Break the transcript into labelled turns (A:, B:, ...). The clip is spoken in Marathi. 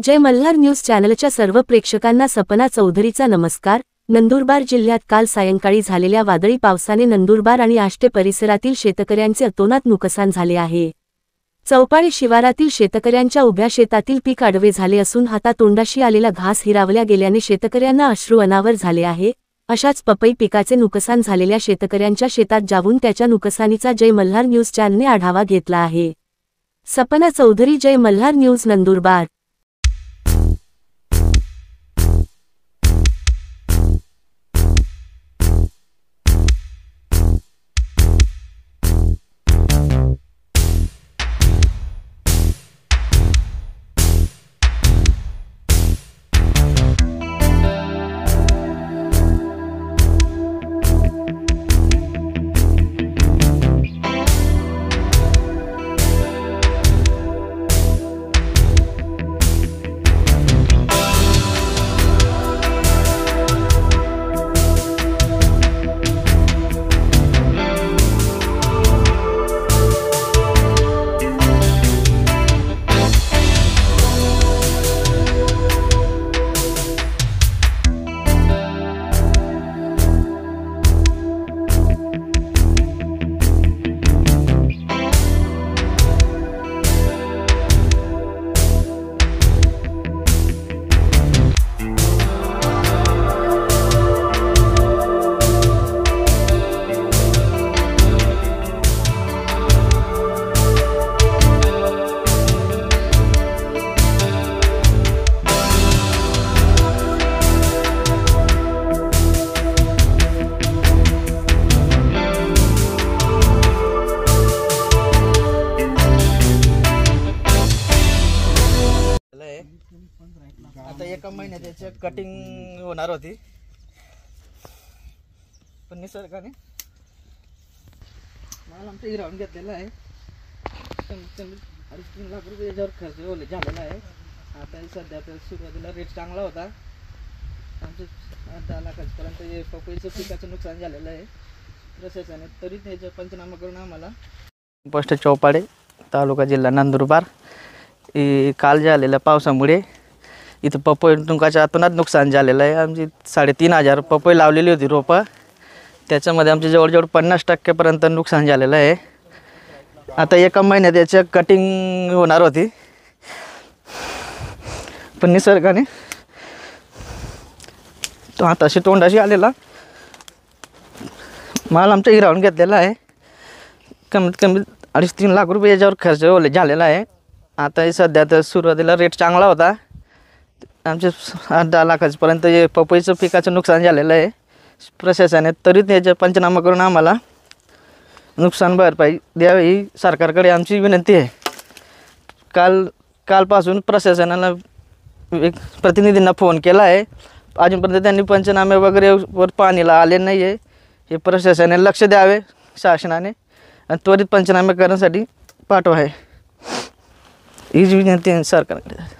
A: जय मल्हार न्यूज चॅनलच्या सर्व प्रेक्षकांना सपना चौधरीचा नमस्कार। नंदुरबार जिल्ह्यात काल सायंकाळी झालेल्या वादळी पावसाने नंदुरबार आणि आष्टे परिसरातील शेतकऱ्यांचे अतोनात नुकसान झाले आहे। चौपाळी शिवारातील शेतकऱ्यांच्या उभ्या शेतातील पीक आडवे झाले असून हातातोंडाशी आलेला घास हिरावल्या गेल्याने शेतकऱ्यांना अश्रू अनावर झाले आहे। अशाच पपई पिकाचे नुकसान झालेल्या शेतकऱ्यांच्या शेतात जाऊन त्याच्या नुकसानीचा जय मल्हार न्यूज चॅनलने आढावा घेतला आहे। सपना चौधरी, जय मल्हार न्यूज, नंदुरबार।
B: आता एका महिन्यात याची कटिंग होणार होती, पण निसर्गाने मला आमचं हिरावून घेतलेलं आहे। कमीत कमी 3 लाख रुपये याच्यावर खर्च झालेला आहे। आता सध्या तर सुरुवातीला रेट चांगला होता, आमचं 10 लाखापर्यंत पपईचं पिकाचं नुकसान झालेलं आहे। प्रशासनाने तरी त्याचा पंचनामा करून आम्हाला पोस्ट चौपाळे, तालुका, जिल्हा नंदुरबार, काल झालेल्या पावसामुळे इथं पपई टुंकाच्या आतोनात नुकसान झालेलं आहे। आमची 3,500 पपई लावलेली होती रोपं, त्याच्यामध्ये आमचे जवळजवळ 50% नुकसान झालेलं आहे। आता एका महिन्यात याची कटिंग होणार होती, पण निसर्गाने तो हाताशी तोंडाशी आलेला माल आमचा हिरावून घेतलेला आहे। कमीत कमी 2.5-3 लाख रुपये याच्यावर खर्च झालेला आहे। आता सध्या तर सुरुवातीला रेट चांगला होता, आमचे 8-10 लाखापर्यंत पपईचं पिकाचं नुकसान झालेलं आहे। प्रशासनाने त्वरित याचा पंचनामा करून आम्हाला नुकसान भरपाई द्यावी ही सरकारकडे आमची विनंती आहे। कालपासून प्रशासनाला प्रतिनिधींना फोन केला आहे, अजूनपर्यंत त्यांनी पंचनामे वगैरे वर पाणीला आले नाही आहे। हे प्रशासनाने लक्ष द्यावे शासनाने आणि त्वरित पंचनामे करण्यासाठी पाठवा आहे हीच विनंती आहे सरकारकडे।